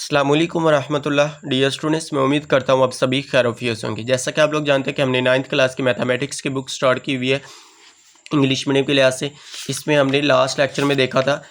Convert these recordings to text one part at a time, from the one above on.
अस्सलाम वालेकुम वरहमतुल्लाह। Dear students, मैं उम्मीद करता हूँ आप सभी खैरियत होंगे। जैसा कि आप लोग जानते हैं कि हमने 9th क्लास की मैथमेटिक्स की बुक स्टार्ट की हुई है इंग्लिश मीडियम के लिहाज से। इसमें हमने लास्ट लेक्चर में देखा था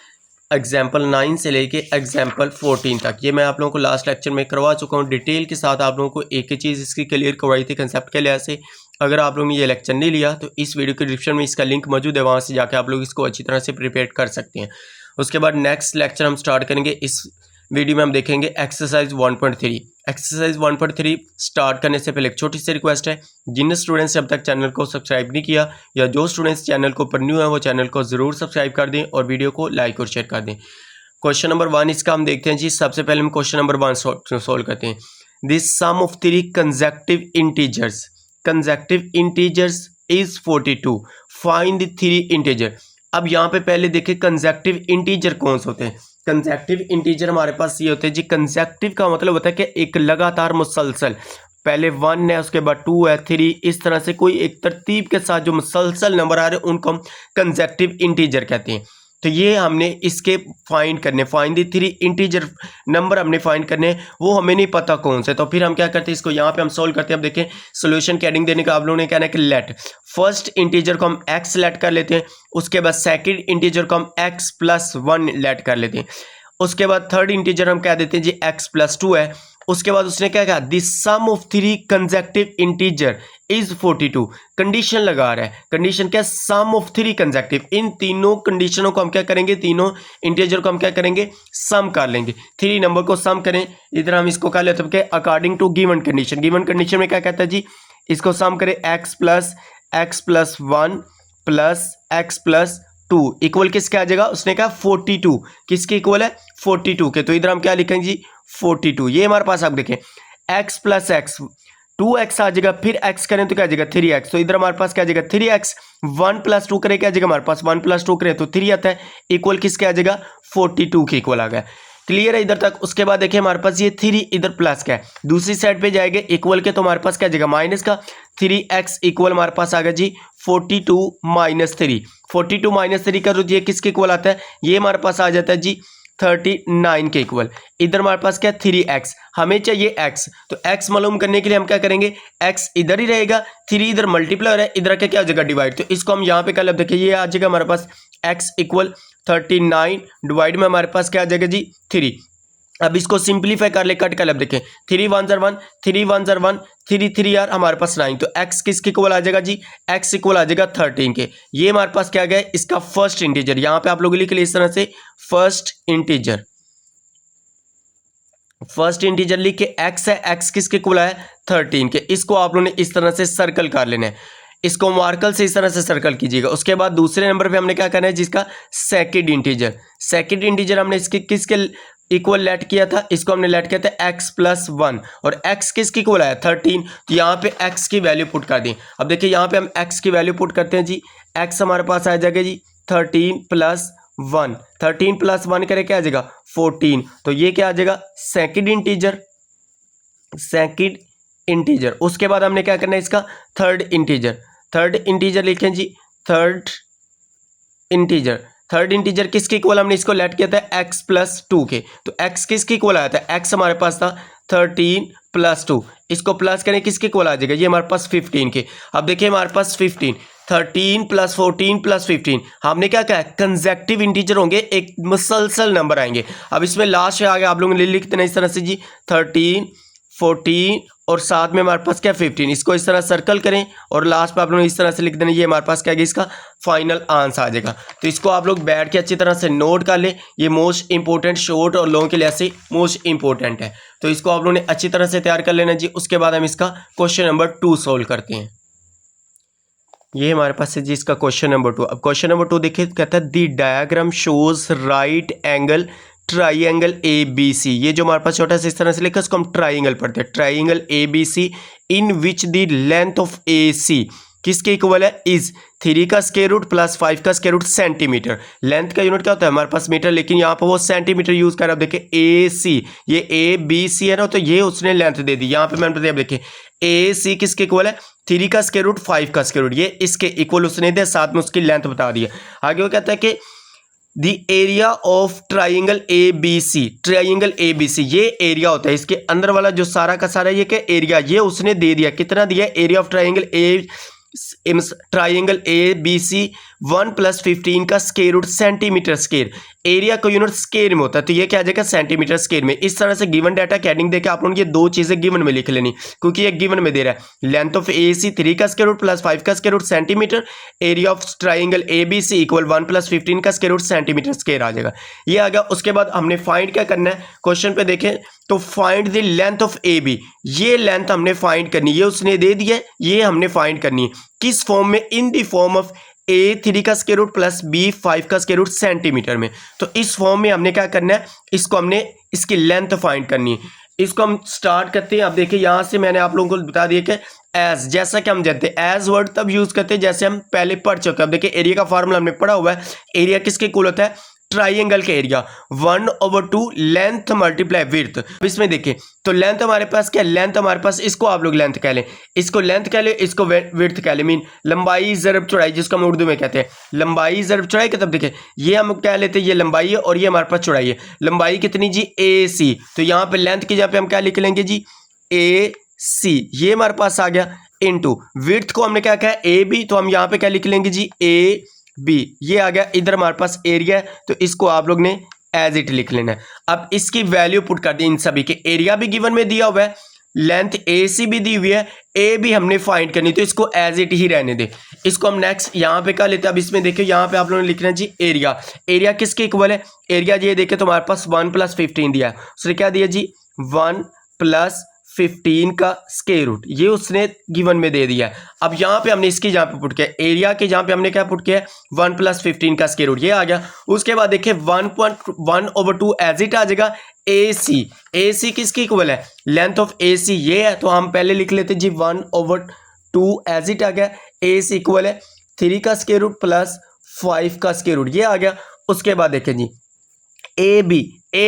एग्जाम्पल 9 से लेके एग्जाम्पल 14 तक। ये मैं आप लोगों को लास्ट लेक्चर में करवा चुका हूँ, डिटेल के साथ आप लोगों को एक ही चीज़ इसकी क्लियर करवाई थी कंसेप्ट के लिहाज से। अगर आप लोगों ने ये लेक्चर नहीं लिया तो इस वीडियो के डिस्क्रिप्शन में इसका लिंक मौजूद है, वहाँ से जाकर आप लोग इसको अच्छी तरह से प्रिपेयर कर सकते हैं। उसके बाद नेक्स्ट लेक्चर हम स्टार्ट करेंगे। इस वीडियो में हम देखेंगे एक्सरसाइज 1.3। एक्सरसाइज 1.3 स्टार्ट करने से पहले एक छोटी सी रिक्वेस्ट है, जिन स्टूडेंट्स ने अब तक चैनल को सब्सक्राइब नहीं किया या जो स्टूडेंट्स चैनल को पर न्यू है वो चैनल को ज़रूर सब्सक्राइब कर दें और वीडियो को लाइक और शेयर कर दें। क्वेश्चन नंबर 1 इसका हम देखते हैं जी। सबसे पहले हम क्वेश्चन नंबर 1 सोल्व करते हैं। This sum of 3 consecutive integers is 42। Find the 3 integer. अब यहाँ पे पहले देखें कंसेक्टिव इंटीजर कौन से होते हैं। कंसेक्टिव इंटीजर हमारे पास ये होते हैं जी। कंसेक्टिव का मतलब होता है कि एक लगातार मुसलसल, पहले 1 है उसके बाद 2 है 3, इस तरह से कोई एक तरतीब के साथ जो मुसलसल नंबर आ रहे हैं उनको हम कंसेक्टिव इंटीजर कहते हैं। तो ये हमने इसके फाइंड करने, फाइंड द 3 इंटीजर नंबर हमने फाइंड करने, वो हमें नहीं पता कौन से। तो फिर हम क्या करते हैं, इसको यहाँ पे हम सोल्व करते हैं। अब देखें सोल्यूशन की हेडिंग देने का आप लोगों ने कहना है कि लेट फर्स्ट इंटीजर को हम x लेट कर लेते हैं, उसके बाद सेकंड इंटीजर को हम x+1 लेट कर लेते हैं, उसके बाद थर्ड इंटीजर हम कह देते हैं जी x+2 है। उसके बाद उसने क्या कहा, this sum of 3 consecutive integer is 42। Condition लगा रहा है, कंडीशन क्या, सम ऑफ 3 कंसेक्टिव। इन तीनों कंडीशनों को हम क्या करेंगे, तीनों इंटीजर को हम क्या करेंगे, सम कर लेंगे। 3 नंबर को सम करें, इधर हम इसको कर लेते हैं according to given condition. Given condition में क्या कहता है जी, इसको सम करें x+1 प्लस x+2 इक्वल किसके आ जाएगा, उसने कहा 42। किसके इक्वल है, 42 के। तो इधर हम क्या लिखेंगे जी 42। ये हमारे पास आप देखें x+x 2x आ जाएगा, फिर x करें तो क्या आ जाएगा 3x। तो इधर हमारे पास क्या आ जाएगा 3x। 1+2 करें क्या आ जाएगा हमारे पास 1+2 करें तो 3 आता है, इक्वल किसके आ जाएगा 42 के इक्वल आ गया। क्लियर है इधर तक। उसके बाद देखिए हमारे पास ये 3 इधर प्लस का है, दूसरी साइड पे जाएंगे इक्वल के, तो हमारे पास क्या आ जाएगा माइनस का। 3x इक्वल हमारे पास आ गया जी 42 - 3। 42 - 3 का जो ये किसके इक्वल आता है, ये हमारे पास आ जाता है जी 39 के इक्वल। इधर हमारे पास क्या 3x, हमें चाहिए x, तो x मालूम करने के लिए हम क्या करेंगे, x इधर ही रहेगा, 3 इधर मल्टीप्लाई है, इधर क्या हो जाएगा डिवाइड। तो इसको हम यहाँ पे कर लेते, देखिए ये आ जाएगा हमारे पास x इक्वल 39 डिवाइड में हमारे पास क्या आ जाएगा जी 3। अब इसको सिंप्लीफाई कर ले, कट कर ले। अब देखें 3 1 1 3 1 1 3 3 यार हमारे पास 9। तो x किसके इक्वल आ जाएगा जी, x इक्वल आ जाएगा 13 के। ये हमारे पास क्या गया, इसका फर्स्ट इंटीजर। यहाँ पे आप लोग लिख ले इस तरह से फर्स्ट इंटीजर। फर्स्ट इंटीजर लिख के x है, x किसके इक्वल है 13 के। इसको आप लोगों ने इस तरह से सर्कल कर लेना है, इसको मार्कर से इस तरह से सर्कल कीजिएगा। उसके बाद दूसरे नंबर पे हमने क्या करना है, जिसका सेकंड इंटीजर। सेकंड इंटीजर हमने इसके किसके इक्वल लेट किया था, इसको हमने लेट किया था x+1 और x किसके इक्वल आया 13। तो यहाँ पे x की वैल्यू पुट कर दी। अब देखिए यहाँ पे हम x की वैल्यू पुट करते हैं जी, x हमारे पास आ जाएगा जी 13+1। 13+1 करे क्या आ जाएगा 14। तो ये क्या आ जाएगा सेकंड इंटीजर, सेकंड इंटीजर। उसके बाद हमने क्या करना है, इसका थर्ड इंटीजर। थर्ड इंटीजर लिखें जी, थर्ड इंटीजर। थर्ड इंटीजर किसके इक्वल हमने इसको लेट किया था x+2 के। तो x किसके इक्वल आया था, x हमारे पास था 13+2, इसको प्लस करें किसके इक्वल आ जाएगा, ये हमारे पास 15 के। अब देखिए हमारे पास 15, 13 + 14 + 15 हमने क्या कहा, कंसेक्टिव इंटीजर होंगे, एक मुसलसल नंबर आएंगे। अब इसमें लास्ट में आगे आप लोगों ने लिख देना इस तरह से जी 13 14 और साथ में हमारे पास क्या 15। इसको इस तरह सर्कल करें और लास्ट पे आप लोग इस तरह से लिख देना, ये हमारे पास क्या है, इसका फाइनल आंसर आ जाएगा। तो इसको आप लोग बैठ के अच्छी तरह से नोट कर लें, ये मोस्ट इंपॉर्टेंट शॉर्ट और लॉन्ग के लिए ऐसे मोस्ट इंपॉर्टेंट है। तो इसको आप लोगों ने अच्छी तरह से तैयार कर लेना जी। उसके बाद हम इसका क्वेश्चन नंबर 2 सोल्व करते हैं। ये हमारे पास है जी इसका क्वेश्चन नंबर 2। अब क्वेश्चन नंबर 2 देखिए, कहता है the diagram shows right angle triangle ABC। ये जो हमारे पास छोटा सा इस तरह से लिखा, इसको हम ट्राइंगल पढ़ते हैं, triangle ABC in which the length of AC किसके इक्वल है, इज 3 का स्क्वायर रूट प्लस 5 का स्क्वायर रूट सेंटीमीटर। लेंथ का यूनिट क्या होता है हमारे पास मीटर, लेकिन यहाँ पर वो सेंटीमीटर यूज कर रहा है। देखिए AC, ये ABC है ना, तो ये उसने लेंथ दे दी, यहाँ पे मैंने बताया। देखिए AC किसके इक्वल है, 3 का स्क्वायर रूट 5 का स्क्वायर रूट, ये इसके इक्वल उसने दिया, साथ में उसकी लेंथ बता दी है। आगे वो कहता है कि the area of triangle A B C, triangle A B C ये एरिया होता है, इसके अंदर वाला जो सारा का सारा ये क्या एरिया, ये उसने दे दिया, कितना दिया, area of triangle A B C 1 + 15 का square root centimetre square, area को यूनिट स्क्वायर में होता है तो ये क्या आ जाएगा सेंटीमीटर स्क्वायर में। इस तरह से गिवन डाटा के हेडिंग देके आप लोगों ने ये दो चीजें गिवन में लिख लेनी, क्योंकि ये गिवन में दे रहा है लेंथ ऑफ ए सी 3 का स्क्वायर रूट + 5 का square root centimetre, area of triangle A B C equal 1 + 15 का स्क्वायर रूट सेंटीमीटर स्क्वायर आ जाएगा, ये आ गया। उसके बाद हमने फाइंड क्या करना है, क्वेश्चन पे देखें तो find the length of A B, ये लेंथ हमने फाइंड करनी, ये उसने दे दिया है, ये हमने फाइंड करनी है किस फॉर्म में, इन द फॉर्म ऑफ ए 3 का स्क्वायर रूट + बी 5 का स्क्वायर रूट सेंटीमीटर में। तो इस फॉर्म में हमने क्या करना है, इसको हमने इसकी लेंथ फाइंड करनी है। इसको हम स्टार्ट करते हैं। अब देखिए यहाँ से मैंने आप लोगों को बता दिया कि एज, जैसा कि हम जानते हैं एज वर्ड तब यूज करते हैं जैसे हम पहले पढ़ चुके हैं। अब देखिए एरिया का फार्मूला हमने पढ़ा हुआ है, एरिया किसके इक्वल होता है, ट्राइंगल के एरिया 1/2 लेंथ मल्टीप्लाई विड्थ। इसमें देखिए तो लेंथ हमारे पास क्या, लेंथ हमारे पास, इसको आप लोग लेंथ कह लें, इसको लेंथ कह लें, इसको विड्थ कह लें, मीन लंबाई ज़रब चौड़ाई, जिसको हम उर्दू में कहते हैं लंबाई ज़रब चौड़ाई का। तब देखिए ये हम कह लेते हैं ये लंबाई है और ये हमारे पास चौड़ाई है। लंबाई कितनी जी, ए सी, तो यहाँ पे लेंथ की जगह पे हम क्या लिख लेंगे जी, ए सी, ये हमारे पास आ गया, इनटू विड्थ को हमने क्या कहा ए बी, तो हम यहाँ पे क्या लिख लेंगे जी, ए बी, ये आ गया। इधर हमारे पास एरिया है तो इसको आप लोग ने एज इट लिख लेना है। अब इसकी वैल्यू पुट कर दी, इन सभी के एरिया भी गिवन में दिया हुआ है, लेंथ ए सी भी दी हुई है, ए भी हमने फाइंड करनी, तो इसको एज इट ही रहने दे। इसको हम नेक्स्ट यहाँ पे क्या लेते हैं, अब इसमें देखिए यहाँ पे आप लोगों ने लिखना है जी एरिया, एरिया किसके इक्वल है, एरिया ये देखे तो हमारे पास 1 + 15 दिया है, उसने क्या दिया जी 1 + 15 का स्क्वायर रूट, ये उसने गिवन में दे दिया है। अब यहाँ पे हमने इसकी जहाँ पे पुट किया, एरिया के जहाँ पे हमने क्या पुट किया, 1 + 15 का स्क्वायर रूट, ये आ गया। उसके बाद देखिए 1/2 एज इट आ जाएगा, ए सी किसकी इक्वल है, लेंथ ऑफ ए सी ये है, तो हम पहले लिख लेते जी 1/2 एज इट आ गया, ए सी इक्वल है 3 का स्क्वायर रूट + 5 का स्क्वायर रूट, ये आ गया। उसके बाद देखें जी ए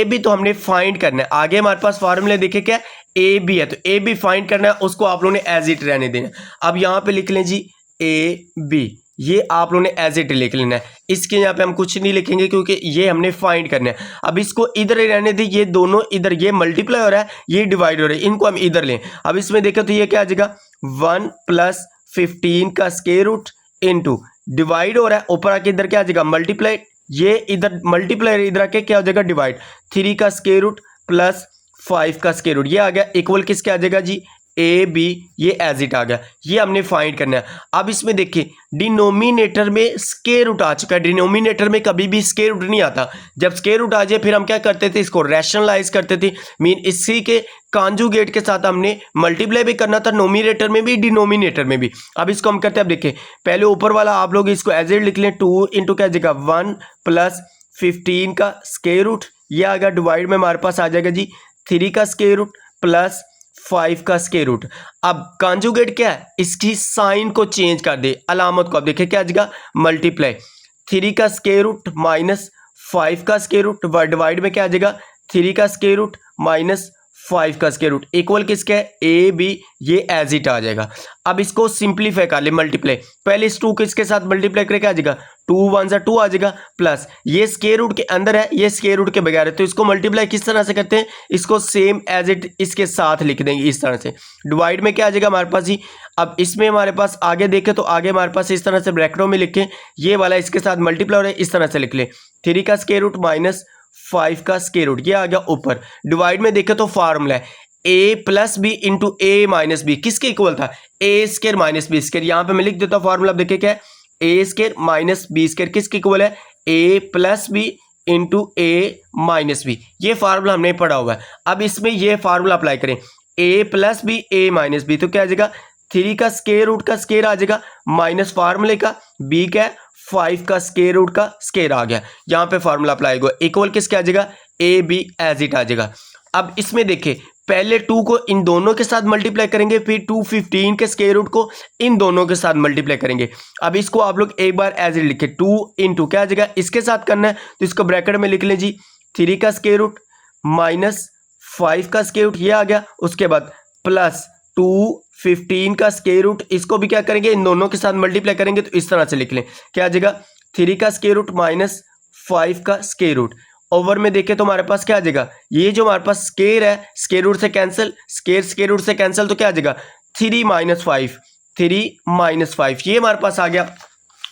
बी तो हमने फाइंड करना है, आगे हमारे पास फार्मूले देखे क्या, ए बी है तो ए बी फाइंड करना है, उसको आप लोगों ने एज इट रहने देना। अब यहाँ पे लिख लें जी ए बी, ये आप लोगों ने एज इट लिख लेना है, इसके यहाँ पे हम कुछ नहीं लिखेंगे क्योंकि ये हमने फाइंड करना है। अब इसको इधर ही रहने दी, ये दोनों इधर, ये मल्टीप्लाई हो रहा है, ये डिवाइड हो रहा है, इनको हम इधर लें। अब इसमें देखें तो ये क्या आ जाएगा 1 + 15 का स्क्वायर रूट इनटू डिवाइड हो रहा है, ऊपर आके इधर क्या आ जाएगा मल्टीप्लाई, ये इधर मल्टीप्लाई इधर आके क्या हो जाएगा डिवाइड, 3 का स्क्वायर रूट + 5 का स्क्वायर रूट, ये आ गया इक्वल किसके आ जाएगा जी ए बी, ये एज इट आ गया, ये हमने फाइंड करना है। अब इसमें देखिए डिनोमिनेटर में स्क्वायर रूट आ चुका है, डिनोमिनेटर में कभी भी स्क्वायर रूट नहीं आता, जब स्क्वायर रूट आ जाए फिर हम क्या करते थे, इसको रैशनलाइज करते थे, मीन इसी के कॉन्जुगेट के साथ हमने मल्टीप्लाई भी करना था, नोमिनेटर में भी डिनोमिनेटर में भी। अब इसको हम करते हैं, अब देखिए पहले ऊपर वाला आप लोग इसको एज इट लिख लें, 2 × क्या जाएगा 1 + 15 का स्क्वायर रूट, ये आ गया, डिवाइड में हमारे पास आ जाएगा जी 3 का स्क्वायर रूट + 5 का स्क्वायर रूट। अब कॉन्जुगेट क्या है, इसकी साइन को चेंज कर दे, अलामत को, अब देखिए क्या आ जाएगा मल्टीप्लाई 3 का स्क्वायर रूट - 5 का स्क्वायर रूट, डिवाइड में क्या आ जाएगा 3 का स्क्वायर रूट - 5 का स्क्वायर रूट, इक्वल किसका है ए बी, ये एज इट आ जाएगा। अब इसको सिंप्लीफाई कर ले, मल्टीप्लाई, पहले इस 2 किसके साथ मल्टीप्लाई करके आ जाएगा 2 × 1 = 2 आ जाएगा, प्लस ये स्क्वायर रूट के अंदर है, ये स्क्वायर रूट के बगैर है, तो इसको मल्टीप्लाई किस तरह से करते हैं, इसको सेम एज इट इसके साथ लिख देंगे इस तरह से। डिवाइड में क्या आ जाएगा हमारे पास ही, अब इसमें हमारे पास आगे देखें तो आगे हमारे पास इस तरह से ब्रैकेटों में लिखें, ये वाला इसके साथ मल्टीप्लाई हो रहा है, इस तरह से लिख लें 3 का स्क्वायर रूट - 5 का स्क्वायर रूट, ये आ गया ऊपर। डिवाइड में देखें तो फार्मूला है a + b × a - b, किसके इक्वल था a² - b², यहाँ पे मैं लिख देता हूँ फार्मूला, देखिए क्या है a² - b² किसके इक्वल है a + b × a - b, ये फार्मूला हमने पढ़ा हुआ है। अब इसमें ये फार्मूला अप्लाई करें a + b a - b, तो क्या आ जाएगा 3 का स्क्वायर रूट का स्क्वायर आ जाएगा माइनस फार्मूले का b क्या है 5 का स्क्वायर रूट का स्क्वायर आ गया, यहाँ पे फार्मूला अप्लाई होगा, इक्वल किसके आ जाएगा ए बी एज इट आ जाएगा। अब इसमें देखिए पहले 2 को इन दोनों के साथ मल्टीप्लाई करेंगे, फिर 215 के स्क्वायर रूट को इन दोनों के साथ मल्टीप्लाई करेंगे। अब इसको आप लोग एक बार एज इट लिखे 2 × क्या आ जाएगा, इसके साथ करना है तो इसको ब्रैकेट में लिख लें जी 3 का स्क्वायर रूट - 5 का स्क्वायर रूट, ये आ गया। उसके बाद प्लस 215 का स्क्वायर रूट, इसको भी क्या करेंगे इन दोनों के साथ मल्टीप्लाई करेंगे, तो इस तरह से लिख लें क्या आ जाएगा 3 का स्क्वायर रूट - 5 का स्क्वायर रूट। ओवर में देखें तो हमारे पास क्या आ जाएगा, ये जो हमारे पास स्क्वायर है स्क्वायर रूट से कैंसिल, स्क्वायर रूट से कैंसिल, तो क्या आ जाएगा 3 - 5, 3 - 5, ये हमारे पास आ गया।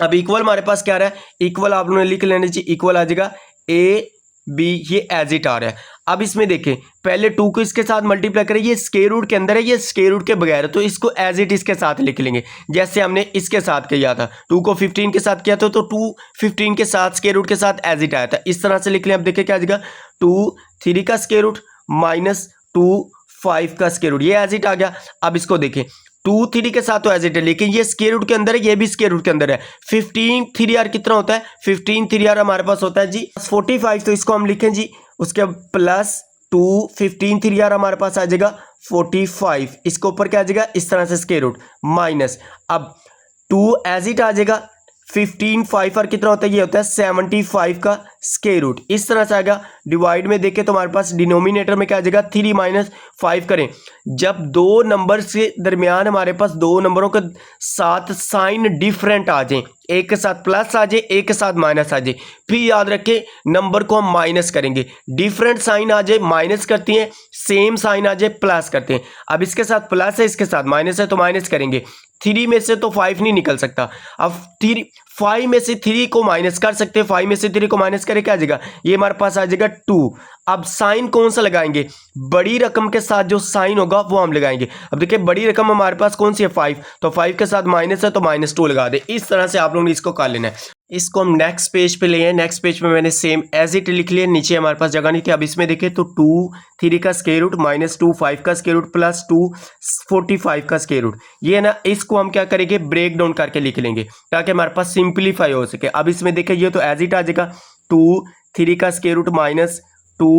अब इक्वल हमारे पास क्या आ रहा है, इक्वल आप लोगों ने लिख लेना चाहिए, इक्वल आ जाएगा ए बी, ये एज इट आ रहा है। अब इसमें देखें पहले 2 को इसके साथ मल्टीप्लाई करें, ये स्क्वायर रूट के अंदर है, ये स्क्वायर रूट के बगैर है, तो इसको एज इट इसके साथ लिख लेंगे जैसे हमने इसके साथ किया था। 2 को 15 के साथ किया था तो 2 15 के साथ स्क्वायर रूट के साथ एज इट आया था, इस तरह से लिख लें। अब देखिए क्या आ जाएगा 2 3 का स्क्वायर रूट माइनस 2 5 का स्क्वायर रूट, ये एज इट आ गया। अब इसको देखें 2 3 के साथ तो एज इट है, लेकिन ये स्क्वायर रूट के अंदर है, ये भी स्क्वायर रूट के अंदर है। 15 3 यार कितना होता है, 15 3 यार हमारे पास होता है जी 45, तो इसको हम लिखें जी, उसके प्लस 2 15 3 यार हमारे पास आ जाएगा 45, इसके ऊपर क्या आ जाएगा इस तरह से स्क्वायर रूट माइनस, अब 2 एज इट आ जाएगा 15 5 और कितना होता है, ये होता है 75 का स्क्वायर रूट, इस तरह से आएगा। डिवाइड में देखें तो हमारे पास डिनोमिनेटर में क्या आ जाएगा 3 - 5 करें, जब दो नंबर के दरमियान हमारे पास दो नंबरों के साथ साइन डिफरेंट आ जाए, एक के साथ प्लस आ जाए एक के साथ माइनस आ जाए, फिर याद रखें नंबर को हम माइनस करेंगे, डिफरेंट साइन आ जाए माइनस करते हैं, सेम साइन आ जाए प्लस करते हैं। अब इसके साथ प्लस है इसके साथ माइनस है तो माइनस करेंगे, 3 में से तो 5 नहीं निकल सकता, अब 5 में से 3 को माइनस कर सकते हैं, 5 में से 3 को माइनस करें क्या आ जाएगा, ये हमारे पास आ जाएगा 2। अब साइन कौन सा लगाएंगे, बड़ी रकम के साथ जो साइन होगा वो हम लगाएंगे। अब देखिए बड़ी रकम हमारे पास कौन सी है 5, तो 5 के साथ माइनस है तो -2 लगा दे, इस तरह से आप लोगों ने इसको कर लेना है। इसको हम नेक्स्ट पेज पे ले आए, नेक्स्ट पेज पे मैंने सेम एज इट लिख लिया, नीचे हमारे पास जगह नहीं थी। अब इसमें देखें तो 2 3 का स्क्वायर रूट माइनस 2 5 का स्क्वायर रूट प्लस 2 45 का स्क्वायर रूट, ये है ना, इसको हम क्या करेंगे ब्रेक डाउन करके लिख लेंगे ताकि हमारे पास सिंप्लीफाई हो सके। अब इसमें देखें ये तो एज इट आ जाएगा 2 3 का स्क्वायर रूट माइनस 2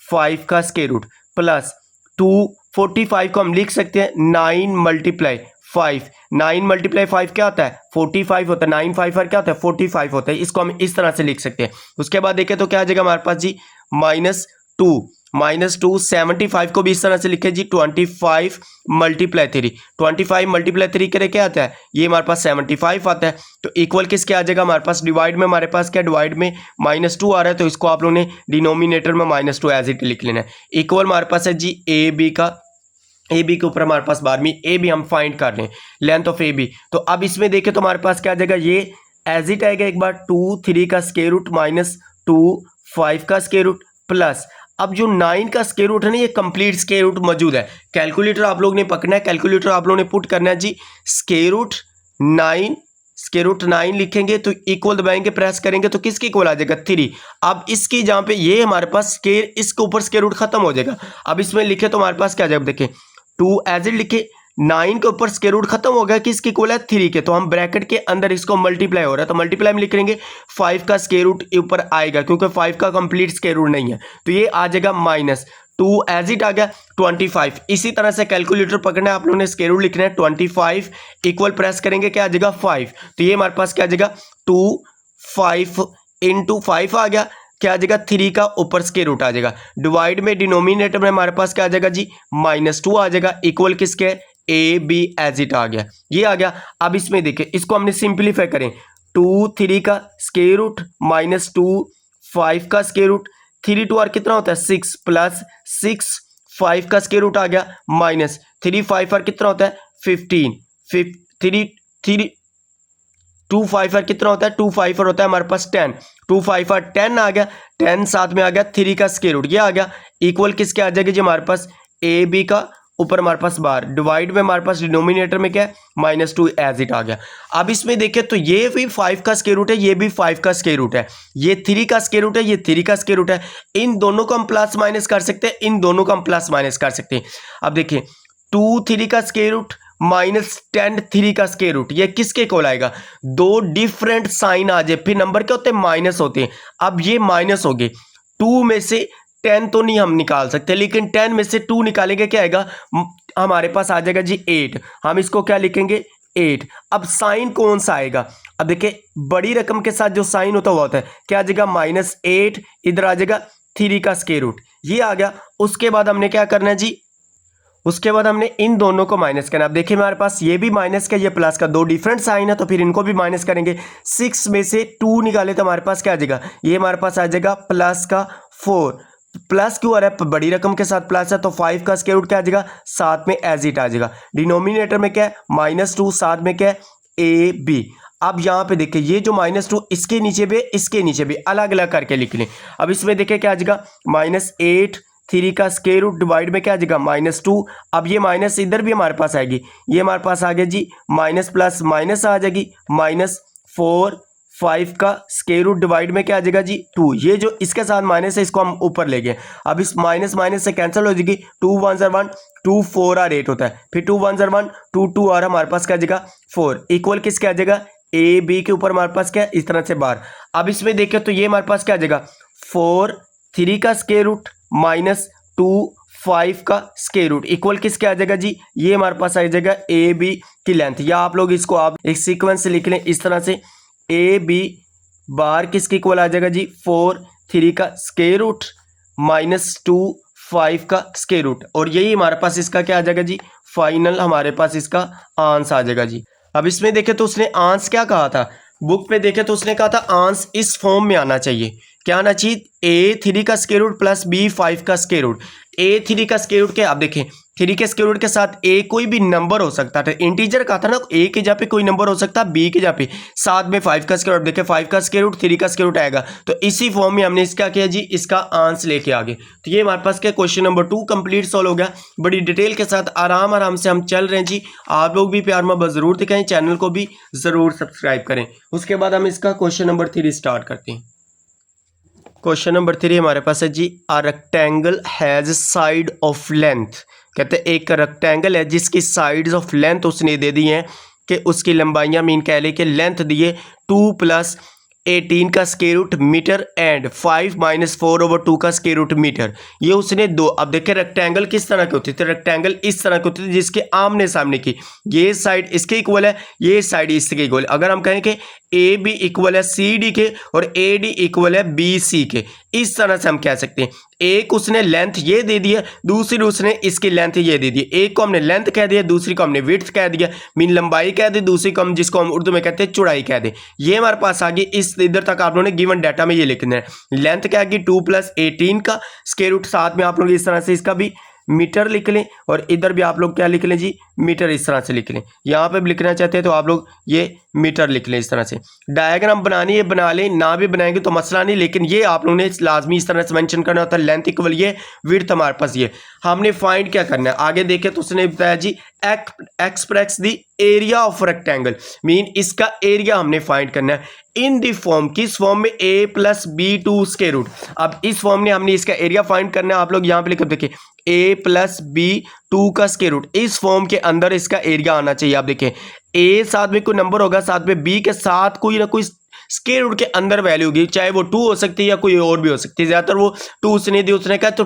5 का स्क्वायर रूट प्लस 2 45 को हम लिख सकते हैं 9 × 5, 9 × 5 क्या होता है 45 होता है, 9 5 क्या होता है 45 होता है, इसको हम इस तरह से लिख सकते हैं। उसके बाद देखें तो क्या आ जाएगा हमारे पास जी -2 75 को भी इस तरह से लिखे जी 25 × 3, 25 × 3 करे क्या आता है, ये हमारे पास 75 आता है, तो इक्वल किसके आ जाएगा हमारे पास, डिवाइड में हमारे पास क्या, डिवाइड में -2 आ रहा है, तो इसको आप लोगों ने डिनोमिनेटर में -2 एज इट लिख लेना है। इक्वल हमारे पास है जी ए बी के ऊपर हमारे पास 12वीं ए बी हम फाइंड कर लें, लेंथ ऑफ ए बी। तो अब इसमें देखें तो हमारे पास क्या आ जाएगा, ये एज इट आएगा एक बार 2 3 का स्क्वायर रूट माइनस 2 5 का स्क्वायर रूट प्लस, अब जो 9 का स्क्वायर रूट है ना, ये कंप्लीट स्क्वायर रूट मौजूद है, कैलकुलेटर आप लोग ने पकड़ना है, कैलकुलेटर आप लोग ने पुट करना है जी स्क्वायर रूट 9 लिखेंगे तो इक्वल दबाएंगे प्रेस करेंगे तो किसके इक्वल आ जाएगा 3। अब इसकी जहाँ पे ये हमारे पास स्क्वायर, इसके ऊपर स्क्वायर रूट खत्म हो जाएगा। अब इसमें लिखे तो हमारे पास क्या आ जाएगा, देखें 2 एज इट लिखे, 9 के ऊपर स्क्वायर रूट खत्म हो गया, किसकी इक्वल है 3 के, तो हम ब्रैकेट के अंदर इसको मल्टीप्लाई हो रहा है तो मल्टीप्लाई में लिख लेंगे 5 का स्क्वायर रूट ऊपर आएगा क्योंकि 5 का कंप्लीट स्क्वायर रूट नहीं है, तो ये आ जाएगा -2 एज इट आ गया 25। इसी तरह से कैलकुलेटर पकड़ना है, आप लोगों ने स्क्वायर रूट लिखना है 25 इक्वल प्रेस करेंगे क्या आ जाएगा 5, तो ये हमारे पास क्या आ जाएगा 2 5 × 5 आ गया, क्या आ जाएगा 3 का ऊपर स्क्वायर रूट आ जाएगा, डिवाइड में डिनोमिनेटर में हमारे पास क्या आ जाएगा जी -2 आ जाएगा, इक्वल किसके ए बी एज इट आ गया, ये आ गया। अब इसमें देखिए इसको हमने सिंप्लीफाई करें, 2 3 का स्क्वायर रूट माइनस 2 5 का स्क्वायर रूट, 3 2 और कितना होता है 6 प्लस 6 5 का स्क्वायर रूट आ गया माइनस 3 5 और कितना होता है 15 3 2 5 और कितना होता है 2 5 और होता है हमारे पास 10, 2 5 और 10 आ गया, 10 साथ में आ गया 3 का स्क्वायर रूट, ये आ गया इक्वल किसके आ जाएगी जी हमारे पास ए बी का ऊपर हमारे पास बार, डिवाइड में हमारे पास डिनोमिनेटर में क्या है -2 एज इट आ गया। अब इसमें देखें तो ये भी 5 का स्क्वायर रूट है, ये भी 5 का स्क्वायर रूट है, ये 3 का स्क्वायर रूट है, ये 3 का स्क्वायर रूट है, इन दोनों को हम प्लस माइनस कर सकते हैं, इन दोनों को हम प्लस माइनस कर सकते हैं। अब देखिए 2 3 का स्क्वायर रूट -10 3 का स्क्वायर रूट, ये किसके इक्वल आएगा, दो डिफरेंट साइन आ जाए फिर नंबर क्या होते हैं माइनस होते हैं। अब ये माइनस हो गए, 2 में से 10 तो नहीं हम निकाल सकते, लेकिन 10 में से 2 निकालेंगे क्या आएगा, हमारे पास आ जाएगा जी 8, हम इसको क्या लिखेंगे 8। अब साइन कौन सा आएगा, अब देखिए बड़ी रकम के साथ जो साइन होता हुआ होता है क्या आ जाएगा -8, इधर आ जाएगा 3 का स्क्वायर रूट, ये आ गया। उसके बाद हमने क्या करना है जी उसके बाद हमने इन दोनों को माइनस करना। अब देखिए हमारे पास ये भी माइनस का ये प्लस का दो डिफरेंट साइन है, तो फिर इनको भी माइनस करेंगे। 6 में से 2 निकाले तो हमारे पास क्या आ जाएगा, ये हमारे पास आ जाएगा प्लस का 4। प्लस क्यों आ रहा है, बड़ी रकम के साथ प्लस है, तो 5 का स्क्वायर रूट क्या आ जाएगा, साथ में एज इट आ जाएगा। डिनोमिनेटर में क्या है -2, साथ में क्या है ए बी। अब यहाँ पे देखिए ये जो -2 इसके नीचे भी इसके नीचे भी अलग अलग करके लिख लें। अब इसमें देखिए क्या आ जाएगा -8 3 का स्क्वायर रूट डिवाइड में क्या आ जाएगा -2। अब ये माइनस इधर भी हमारे पास आएगी, ये हमारे पास आ गया जी माइनस प्लस माइनस आ जाएगी -4 5 का स्क्वायर रूट डिवाइड में क्या आ जाएगा जी 2। ये जो इसके साथ माइनस है इसको हम ऊपर ले गए। अब इस माइनस माइनस से कैंसिल हो जाएगी, 2 1 1 2 4 और 8 होता है, फिर 2 1 1 2 2 और हमारे पास क्या आ जाएगा 4 इक्वल किसके आ जाएगा ए बी के ऊपर हमारे पास क्या है इस तरह से बाहर। अब इसमें देखें तो ये हमारे पास क्या आ जाएगा 4 3 का स्क्वायर रूट -2 5 का स्क्वायर रूट इक्वल किसके आ जाएगा जी, ये हमारे पास आ जाएगा ए बी की लेंथ। या आप लोग इसको आप एक सीक्वेंस से लिख लें इस तरह से, ए बी बार किसके इक्वल आ जाएगा जी 4 3 का स्क्वायर रूट -2 5 का स्क्वायर रूट, और यही हमारे पास इसका क्या आ जाएगा जी फाइनल हमारे पास इसका आंसर आ जाएगा जी। अब इसमें देखें तो उसने आंसर क्या कहा था, बुक पे देखें तो उसने कहा था आंसर इस फॉर्म में आना चाहिए। क्या आना चाहिए, A3 का स्क्वायर रूट प्लस B5 का स्क्वायर रूट। A3 का स्क्वायर रूट क्या, आप देखें 3 के स्क्वायर रूट के साथ A कोई भी नंबर हो सकता था, इंटीजर का था ना, A के जगह पे कोई नंबर हो सकता है, B के जगह पे साथ में 5 का स्क्वायर रूट। देखें 5 का स्क्वायर रूट 3 का स्क्वायर रूट आएगा, तो इसी फॉर्म में हमने इसका किया जी इसका आंसर लेके आगे। तो ये हमारे पास क्या क्वेश्चन नंबर 2 कंप्लीट सॉल्व हो गया। बड़ी डिटेल के साथ आराम आराम से हम चल रहे हैं जी। आप लोग भी प्यार मोहब्बत जरूर दिखाएं, चैनल को भी जरूर सब्सक्राइब करें। उसके बाद हम इसका क्वेश्चन नंबर 3 स्टार्ट करते हैं। क्वेश्चन नंबर 3 हमारे पास है जी, a rectangle has side of length. कहते हैं एक रेक्टेंगल है जिसकी साइड्स ऑफ लेंथ उसने दे दी हैं कि उसकी लंबाइयां मीन कह ले कि लेंथ दिए 2 + 18 का स्क्वायर रूट मीटर एंड 5 - 4/2 का स्क्वायर रूट मीटर। ये उसने दो। अब देखिए रेक्टेंगल किस तरह के होते थे, रेक्टेंगल इस तरह के होते थे जिसके आमने सामने की ये साइड इसके इक्वल है, ये साइड इसके इक्वल है। अगर हम कहें कि ए बी इक्वल है सी डी के और ए डी इक्वल है बी सी के, इस तरह से हम कह सकते हैं। एक उसने लेंथ ये दे दी है, दूसरी उसने इसकी लेंथ ये दे दी है। एक को हमने लेंथ कह दिया, दूसरी को हमने विड्थ कह दिया मीन लंबाई कह दी, दूसरी को हम जिसको हम उर्दू में कहते हैं चौड़ाई कह दे। ये हमारे पास आ गई, इस इधर तक आप लोगों ने गिवन डाटा में ये लिखना है। लेंथ क्या आएगी 2 + 18 का स्क्वायर रूट, साथ में आप लोग इस तरह से इसका भी मीटर लिख लें, और इधर भी आप लोग क्या लिख लें जी मीटर, इस तरह से लिख लें। यहाँ पे भी लिखना चाहते हैं तो आप लोग ये मीटर लिख लें इस तरह से। डायग्राम बनानी है बना लें, ना भी बनाएंगे तो मसला नहीं, लेकिन ये आप लोगों ने लाजमी इस तरह से मेंशन करना होता है। लेंथ इक्वल ये, विड्थ हमारे पास ये। हमने फाइंड क्या करना है आगे देखें तो उसने बताया जी express the area of rectangle, mean इसका एरिया हमने फाइंड करना है इन दी फॉर्म, किस फॉर्म में a + b2 स्क्वायर रूट। अब इस फॉर्म में हमने इसका एरिया फाइंड करना है। आप लोग यहाँ पे लिख देखिए a + b2 का स्क्वायर रूट, इस फॉर्म के अंदर इसका एरिया आना चाहिए। आप देखें a साथ में कोई नंबर होगा, साथ में b के साथ कोई ना कोई स्क्वायर रूट के अंदर वैल्यू होगी, चाहे वो 2 हो सकती है या कोई और भी हो सकती है। ज्यादातर वो 2 उसने दी, उसने कहा तो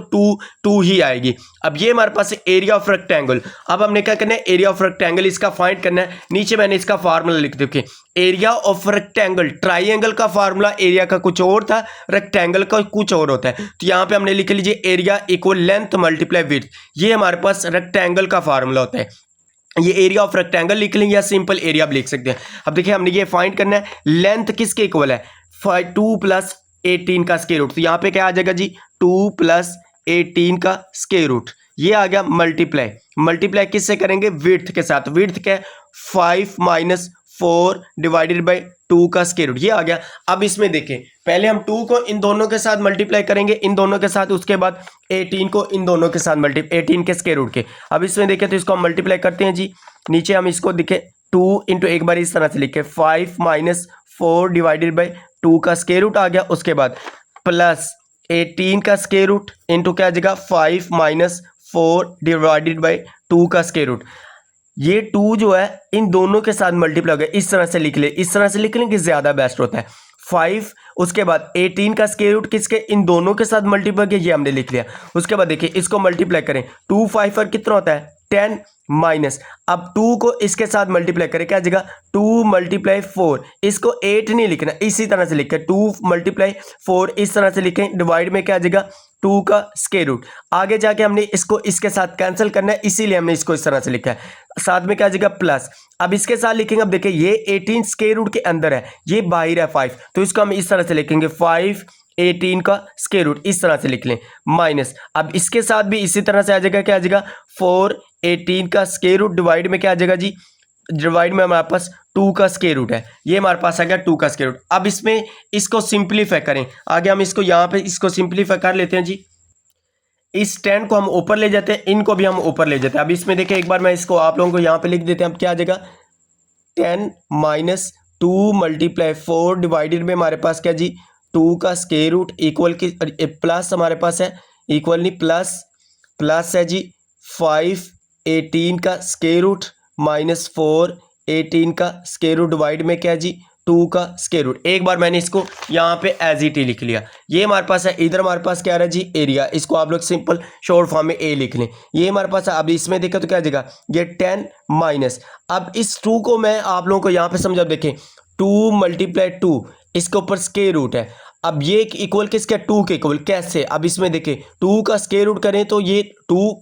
2 ही आएगी। अब ये हमारे पास एरिया ऑफ रेक्टेंगल। अब हमने क्या करना है एरिया ऑफ रेक्टेंगल इसका फाइंड करना है। नीचे मैंने इसका फार्मूला लिख दिया, एरिया ऑफ रेक्टेंगल, ट्राइंगल का फार्मूला एरिया का कुछ और था, रेक्टेंगल का कुछ और होता है। तो यहाँ पे हमने लिख लीजिए एरिया इक्वल लेंथ × विड्थ, ये हमारे पास रेक्टेंगल का फार्मूला होता है। ये एरिया ऑफ रेक्टेंगल लिख लेंगे या सिंपल एरिया भी लिख सकते हैं। अब देखिए हमने ये फाइंड करना है लेंथ किसके इक्वल है 2 + 18 का स्क्वायर रूट। तो यहाँ पे क्या आ जाएगा जी 2 + 18 का स्क्वायर रूट, ये आ गया मल्टीप्लाई किससे करेंगे विड्थ के साथ। विड्थ क्या है 5 - 4 / 2 का स्क्वायर रूट, ये आ गया। अब इसमें देखें पहले हम 2 को इन दोनों के साथ मल्टीप्लाई करेंगे, इन दोनों के साथ, उसके बाद 18 को इन दोनों के साथ 18 के स्क्वायर रूट के। अब इसमें देखें तो इसको हम मल्टीप्लाई करते हैं जी। नीचे हम इसको देखें 2 × एक बार इस तरह से लिखे 5 - 4 / 2 का स्क्वायर रूट आ गया। उसके बाद प्लस 18 का स्क्वायर रूट इंटू क्या आ जाएगा 5 - 4 / 2 का स्क्वायर रूट। ये 2 जो है इन दोनों के साथ मल्टीप्लाई हो गया, इस तरह से लिख ले, इस तरह से लिख लें कि ज्यादा बेस्ट होता है। 5 उसके बाद 18 का स्क्वायर रूट किसके इन दोनों के साथ मल्टीप्लाई किया, ये हमने लिख लिया। उसके बाद देखिए इसको मल्टीप्लाई करें 2 5 और कितना होता है 10 माइनस, अब 2 को इसके साथ मल्टीप्लाई करें क्या आ जाएगा 2 × 4, इसको 8 नहीं लिखना, इसी तरह से लिखें 2 × 4 इस तरह से लिखें, डिवाइड में क्या आ जाएगा 2 का स्क्वायर रूट। आगे जाके हमने इसको इसके साथ कैंसिल करना है, इसीलिए हमने इसको इस तरह से लिखा है। साथ में क्या आ जाएगा प्लस। अब इसके साथ लिखेंगे, अब देखिए ये 18 स्क्वायर रूट के अंदर है, ये बाहर है 5, तो इसको हम इस तरह से लिखेंगे 5 18 का स्क्वायर रूट, इस तरह से लिख लें माइनस। अब इसके साथ भी इसी तरह से आ जाएगा, क्या आ जाएगा 4 18 का स्क्वायर रूट डिवाइड में क्या आ जाएगा जी, डिवाइड में हमारे पास 2 का स्क्वायर रूट है, ये हमारे पास आ गया 2 का स्क्वायर रूट। अब इसमें इसको सिंप्लीफाई करें, आगे हम इसको यहाँ पे इसको सिंप्लीफाई कर लेते हैं जी। इस 10 को हम ऊपर ले जाते हैं, इनको भी हम ऊपर ले जाते हैं। अब इसमें देखिए एक बार मैं इसको आप लोगों को यहाँ पे लिख देते हैं। अब क्या आ जाएगा 10 माइनस 2 मल्टीप्लाई 4 डिवाइडेड में हमारे पास क्या जी 2 का स्क्वायर रूट इक्वल की प्लस हमारे पास है, इक्वल नहीं प्लस है जी 5 18 का स्क्वायर रूट माइनस 4 18 का स्क्वायर रूट डिवाइड में क्या जी 2 का स्क्वायर रूट। एक बार मैंने इसको यहाँ पे एज इट ही लिख लिया। ये हमारे पास है, इधर हमारे पास क्या आ रहा है जी एरिया, इसको आप लोग सिंपल शॉर्ट फॉर्म में ए लिख लें। ये हमारे पास है। अब इसमें देखो तो क्या आ जाएगा ये 10 माइनस, अब इस 2 को मैं आप लोगों को यहाँ पे समझा, देखें 2 मल्टीप्लाई 2 इसके ऊपर स्क्वायर रूट है। अब ये इक्वल किसके 2 के इक्वल, कैसे, अब इसमें देखें 2 का स्क्वायर रूट करें तो ये 2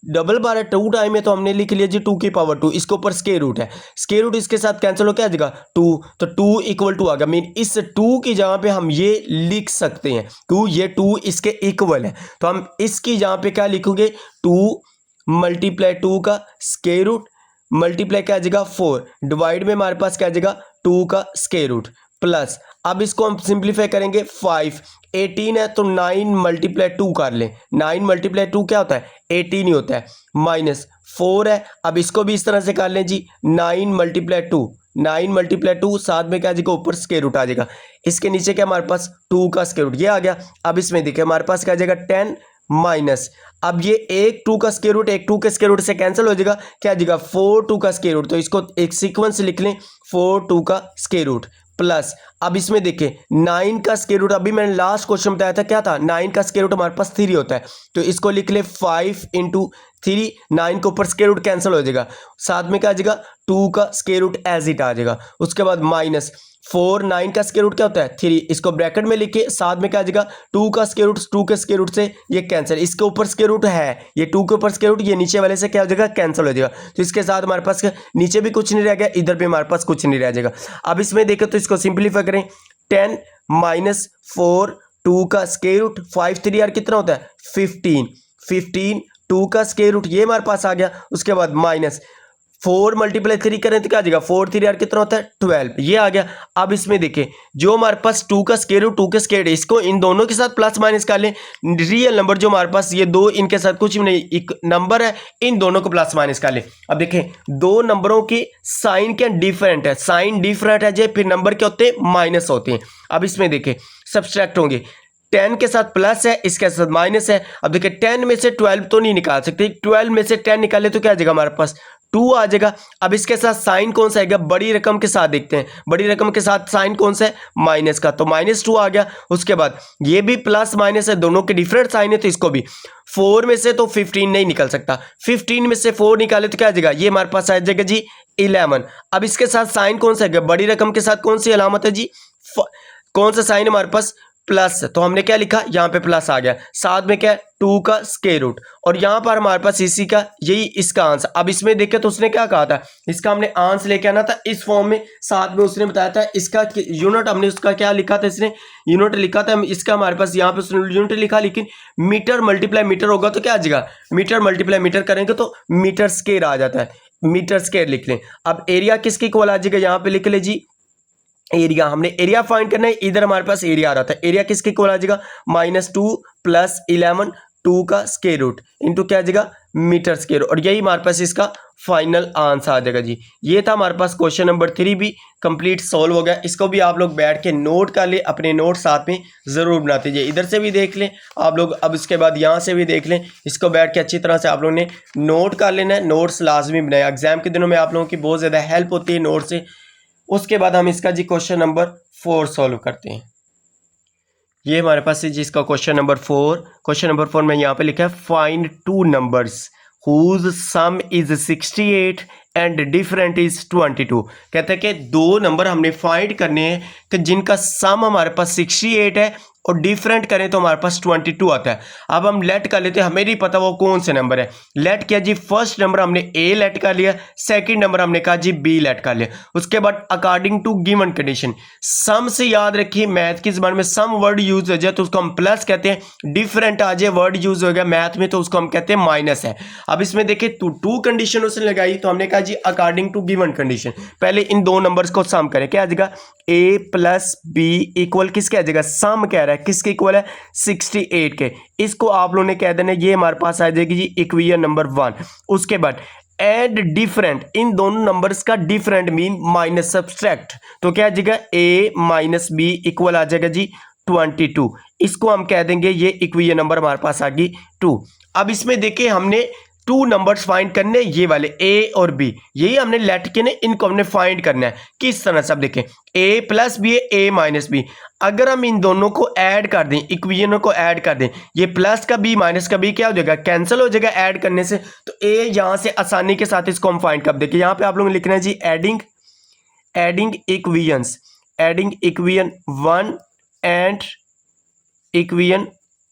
डबल बार है, 2 टाइम है, तो हमने लिख लिया जी 2 की पावर 2, इसके ऊपर स्क्वायर रूट है, स्क्वायर रूट इसके साथ कैंसिल हो क्या आ जाएगा 2, तो 2 इक्वल टू आ गया। मीन इस 2 की जगह पे हम ये लिख सकते हैं 2, ये 2 इसके इक्वल है, तो हम इसकी जगह पे क्या लिखोगे 2 मल्टीप्लाई 2 का स्क्वायर रूट मल्टीप्लाई क्या आ जाएगा 4 डिवाइड में हमारे पास क्या आ जाएगा 2 का स्क्वायर रूट प्लस। अब इसको हम सिंप्लीफाई करेंगे 5 18 है तो 9 मल्टीप्लाई 2 कर लें, 9 मल्टीप्लाई 2 क्या होता है 18 ही होता है, माइनस 4 है। अब इसको भी इस तरह से कर लें जी 9 मल्टीप्लाई 2 9 मल्टीप्लाई 2 साथ में क्या आ जाएगा ऊपर स्क्वायर रूट आ जाएगा, इसके नीचे क्या हमारे पास 2 का स्क्वायर रूट, ये आ गया। अब इसमें देखिए हमारे पास क्या आ जाएगा 10 माइनस, अब ये एक 2 का स्क्वायर रूट एक 2 के स्क्वायर रूट से कैंसिल हो जाएगा, क्या आ जाएगा 4 2 का स्क्वायर रूट, तो इसको एक सीक्वेंस लिख लें 4 2 का स्क्वायर रूट प्लस। अब इसमें देखिए 9 का स्क्वायर रूट, अभी मैंने लास्ट क्वेश्चन बताया था क्या था 9 का स्क्वायर रूट हमारे पास 3 होता है, तो इसको लिख ले 5 इंटू 3, 9 के ऊपर स्क्वायर रूट कैंसिल हो जाएगा, साथ में क्या आ जाएगा 2 का स्क्वायर रूट एज इट आ जाएगा। उसके बाद माइनस 4 9 का स्क्वायर रूट क्या होता है 3, इसको ब्रैकेट में लिखे, साथ में क्या आ जाएगा 2 का स्क्वायर रूट 2 के स्क्वायर रूट से ये कैंसिल, इसके ऊपर स्क्वायर रूट है, ये 2 के ऊपर स्क्वायर रूट ये नीचे वाले से क्या हो जाएगा कैंसिल हो जाएगा, तो इसके साथ हमारे पास नीचे भी कुछ नहीं रह गया, इधर भी हमारे पास कुछ नहीं रह जाएगा। अब इसमें देखें तो इसको सिंप्लीफाई करें 10 माइनस 4 2 का स्क्वायर रूट 5 3 यार कितना होता है 15 2 का स्क्वायर रूट ये हमारे पास आ गया। उसके बाद माइनस 4 मल्टीप्लाई 3 करें तो क्या आ जाएगा 4 3 यार कितना होता है 12, ये आ गया। अब इसमें देखें जो हमारे पास 2 का स्क्वायर रूट 2 के स्क्वायर है, इसको इन दोनों के साथ प्लस माइनस कर लें, रियल नंबर जो हमारे पास ये दो इनके साथ कुछ भी नहीं, एक नंबर है, इन दोनों को प्लस माइनस कर लें। अब देखें दो नंबरों की साइन क्या डिफरेंट है, साइन डिफरेंट है जो फिर नंबर क्या होते हैं माइनस होते हैं। अब इसमें देखें सब्सट्रैक्ट होंगे, 10 के साथ प्लस है इसके साथ माइनस है। अब देखिए 10 में से 12 तो नहीं निकाल सकते, 12 में से 10 निकाले तो क्या आ जाएगा हमारे पास 2 आ जाएगा। अब इसके साथ साइन कौन सा आएगा, बड़ी रकम के साथ देखते हैं, बड़ी रकम के साथ साइन कौन सा है माइनस का, तो -2 आ गया। उसके बाद ये भी प्लस माइनस है, दोनों के डिफरेंट साइन है, तो इसको भी 4 में से तो 15 नहीं निकल सकता, 15 में से 4 निकाले तो क्या आ जाएगा, ये हमारे पास आ जाएगा जी 11। अब इसके साथ साइन कौन सा है, बड़ी रकम के साथ कौन सी अलामत है जी, कौन सा साइन हमारे पास प्लस, तो हमने क्या लिखा यहाँ पे प्लस आ गया, साथ में क्या 2 का स्क्वायर रूट, और यहाँ पर हमारे पास इसी का यही इसका आंसर। अब इसमें देखे तो उसने क्या कहा था, इसका हमने आंसर लेके आना था इस फॉर्म में, साथ में उसने बताया था इसका यूनिट, हमने उसका क्या लिखा था, इसने यूनिट लिखा था, इसका हमारे पास यहाँ पे उसने यूनिट लिखा, लेकिन मीटर मल्टीप्लाई मीटर होगा तो क्या आ जाएगा, मीटर मल्टीप्लाई मीटर करेंगे तो मीटर स्क्वायर आ जाता है, मीटर स्क्वायर लिख लें। अब एरिया किसकी इक्वल आ जाएगा, यहाँ पे लिख ले जी एरिया, हमने एरिया फाइंड करना है, इधर हमारे पास एरिया आ रहा था, एरिया किसके इक्वल आ जाएगा -2 + 11 2 का स्क्वायर रूट इंटू क्या आ जाएगा मीटर स्क्वायर, और यही हमारे पास इसका फाइनल आंसर आ जाएगा जी। ये था हमारे पास क्वेश्चन नंबर 3 भी कंप्लीट सॉल्व हो गया। इसको भी आप लोग बैठ के नोट कर ले, अपने नोट साथ में ज़रूर बनाते जाइए, इधर से भी देख लें आप लोग, अब इसके बाद यहाँ से भी देख लें, इसको बैठ के अच्छी तरह से आप लोगों ने नोट कर लेना है, नोट्स लाजमी बनाए, एग्जाम के दिनों में आप लोगों की बहुत ज़्यादा हेल्प होती है नोट से। उसके बाद हम इसका जी क्वेश्चन नंबर 4 सॉल्व करते हैं। ये हमारे पास है जी इसका क्वेश्चन नंबर 4। क्वेश्चन नंबर 4 में यहाँ पे लिखा है find 2 numbers whose sum is 68 and different is 22। कहते हैं कि 2 नंबर हमने फाइंड करने हैं कि जिनका सम हमारे पास 68 है और डिफरेंट करें तो हमारे पास 22 आता है। अब हम लेट कर लेते हैं, हमें नहीं पता वो कौन से नंबर है। लेट किया जी, फर्स्ट नंबर हमने ए लेट कर लिया, सेकंड नंबर हमने कहा जी बी लेट कर लिया। उसके बाद अकॉर्डिंग टू गिवन कंडीशन, सम से याद रखिए मैथ की ज़बान में सम वर्ड यूज हो जाए तो उसको हम प्लस कहते हैं, डिफरेंट आ जाए वर्ड यूज हो गया मैथ में तो उसको हम कहते हैं माइनस है। अब इसमें देखिए टू कंडीशन उसने लगाई तो हमने कहा जी अकॉर्डिंग टू गिवन कंडीशन, पहले इन दो नंबर्स को सम करें, क्या आ जाएगा a प्लस बी इक्वल किसके आ जाएगा, सम कह रहा है किसके इक्वल है 68 के। इसको आप लोगों ने कह देना, ये हमारे पास आ जाएगी जी इक्वेशन नंबर 1। उसके बाद एड डिफरेंट, इन दोनों नंबर्स का डिफरेंट मीन माइनस सब्सट्रैक्ट, तो क्या आ जाएगा a माइनस बी इक्वल आ जाएगा जी 22। इसको हम कह देंगे ये इक्वेशन नंबर हमारे पास आ गई 2। अब इसमें देखिए हमने 2 नंबर्स फाइंड करने, ये वाले a और b, यही हमने लेट के ने इनको हमने फाइंड करना है। किस तरह से, अब देखें a प्लस बी है, a माइनस बी, अगर हम इन दोनों को ऐड कर दें, इक्वेशनों को ऐड कर दें, ये प्लस का b माइनस का b क्या हो जाएगा, कैंसिल हो जाएगा ऐड करने से, तो a यहाँ से आसानी के साथ इसको हम फाइंड कर देंगे। यहाँ पे आप लोगों ने लिखना है जी adding equations, adding equation 1 and equation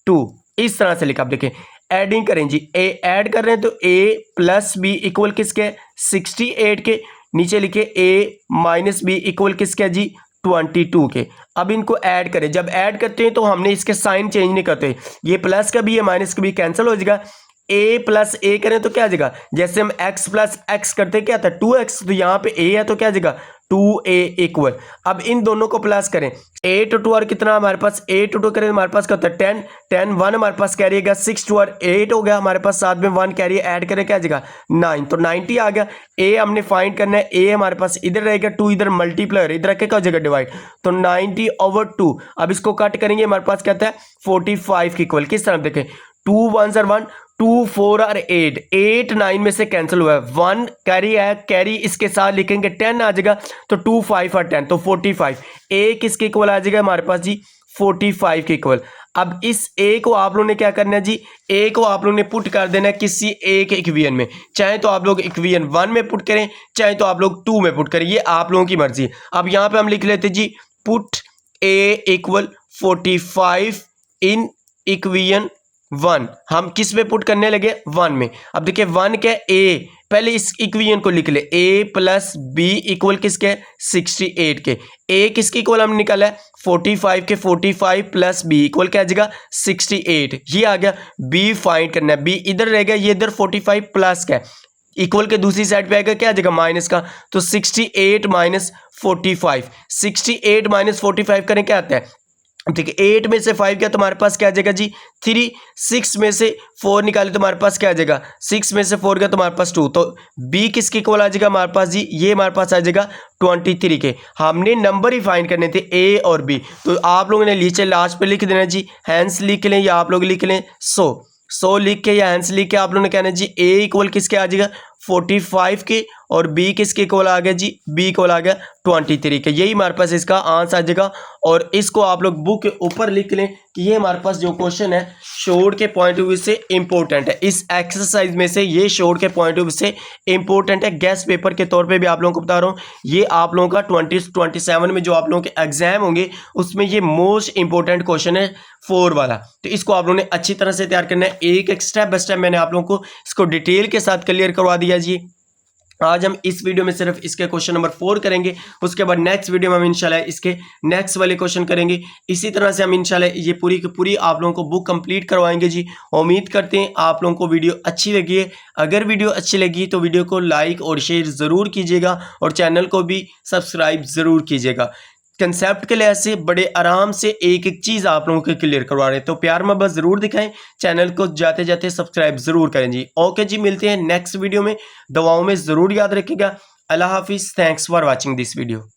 2, इस तरह से लिखा। आप देखें एडिंग करें जी, ए ऐड कर रहे हैं तो a प्लस बी इक्वल किसके 68 के, नीचे लिखे a माइनस बी इक्वल किसके जी 22 के। अब इनको ऐड करें, जब ऐड करते हैं तो हमने इसके साइन चेंज नहीं करते, ये प्लस का भी है माइनस का भी कैंसिल हो जाएगा। a प्लस ए करें तो क्या आ जाएगा, जैसे हम x प्लस एक्स करते क्या था 2x, तो यहाँ पे a है तो क्या आ जाएगा 2a इक्वल। अब इन दोनों को प्लस करें, 8 2 और कितना हमारे पास 8 2 करें हमारे पास क्या होता है 10 10 1 हमारे पास कैरिएगा 6 2 और 8 हो गया हमारे पास, साथ में 1 कैरी ऐड करें क्या आ जाएगा 9, तो 90 आ गया। a हमने फाइंड करना है, a हमारे पास इधर रहेगा 2 इधर मल्टीप्लाई इधर रखे क्या हो जाएगा डिवाइड, तो 90/2। अब इसको कट करेंगे हमारे पास क्या आता है 45 के इक्वल। किस तरह देखें 2 1 1 2 4 और 8 8 9 में से कैंसिल हुआ है, 1 कैरी है, कैरी इसके साथ लिखेंगे 10 आ जाएगा, तो 2 5 और 10 तो 45। a किसके इक्वल आ जाएगा हमारे पास जी 45 के इक्वल। अब इस a को आप लोगों ने क्या करना है जी, a को आप लोगों ने पुट कर देना है किसी एक इक्वेशन में, चाहे तो आप लोग इक्वेशन 1 में पुट करें चाहे तो आप लोग 2 में पुट करें, ये आप लोगों की मर्जी। अब यहाँ पे हम लिख लेते जी put a equal 45 in equation 1, हम किस में पुट करने लगे 1 में। अब देखिए 1 क्या a, पहले इस इक्वेशन को लिख ले a प्लस बी इक्वल किसके 68 के, a किसके इक्वल हम निकाला है 45 के, 45 प्लस बी इक्वल क्या आ जाएगा 68, ये आ गया। b फाइंड करना है, b इधर रहेगा, ये इधर 45 प्लस का इक्वल के दूसरी साइड पे आएगा क्या आ जाएगा माइनस का, तो 68 माइनस 45, 68 माइनस 45 करें क्या आता है, ठीक है 8 में से 5 क्या तो हमारे पास क्या आ जाएगा जी 3, 6 में से 4 निकाले तो हमारे पास क्या आ जाएगा 6 में से 4 क्या तो हमारे पास 2, तो b किसके इक्वल आ जाएगा हमारे पास जी, ये हमारे पास आ जाएगा 23 के। हमने नंबर ही फाइंड करने थे a और b, तो आप लोगों ने नीचे लास्ट पे लिख देना जी, हैंस लिख लें या आप लोग लिख लें 100 लिख के या हैंस लिख के आप लोगों ने कहना जी a इक्वल किसके आ जाएगा 45 के, और b किसके इक्वल आ गया जी b इक्वल आ गया 23 के। यही हमारे पास इसका आंसर आ जाएगा। और इसको आप लोग बुक के ऊपर लिख लें कि ये हमारे पास जो क्वेश्चन है शोर्ट के पॉइंट ऑफ व्यू से इंपॉर्टेंट है, इस एक्सरसाइज में से ये शोर्ट के पॉइंट ऑफ व्यू से इंपॉर्टेंट है। गेस्ट पेपर के तौर पे भी आप लोगों को बता रहा हूँ, ये आप लोगों का 2027 में जो आप लोगों के एग्जाम होंगे उसमें ये मोस्ट इंपॉर्टेंट क्वेश्चन है 4 वाला, तो इसको आप लोगों ने अच्छी तरह से तैयार करना है। एक एक स्टेप बाय स्टेप मैंने आप लोगों को इसको डिटेल के साथ क्लियर करवा दिया जी। आज हम इस वीडियो में सिर्फ इसके क्वेश्चन नंबर 4 करेंगे, उसके बाद नेक्स्ट वीडियो में हम इंशाल्लाह इसके नेक्स्ट वाले क्वेश्चन करेंगे। इसी तरह से हम इंशाल्लाह ये पूरी की पूरी आप लोगों को बुक कंप्लीट करवाएंगे जी। उम्मीद करते हैं आप लोगों को वीडियो अच्छी लगी है। अगर वीडियो अच्छी लगी तो वीडियो को लाइक और शेयर ज़रूर कीजिएगा और चैनल को भी सब्सक्राइब ज़रूर कीजिएगा। कंसेप्ट के लिहाज से बड़े आराम से एक एक चीज़ आप लोगों को क्लियर करवा रहे हैं, तो प्यार मोहब्बत ज़रूर दिखाएं, चैनल को जाते जाते सब्सक्राइब ज़रूर करें जी। ओके जी, मिलते हैं नेक्स्ट वीडियो में, दुआओं में ज़रूर याद रखिएगा। अल्लाह हाफिज़, thanks for watching this video.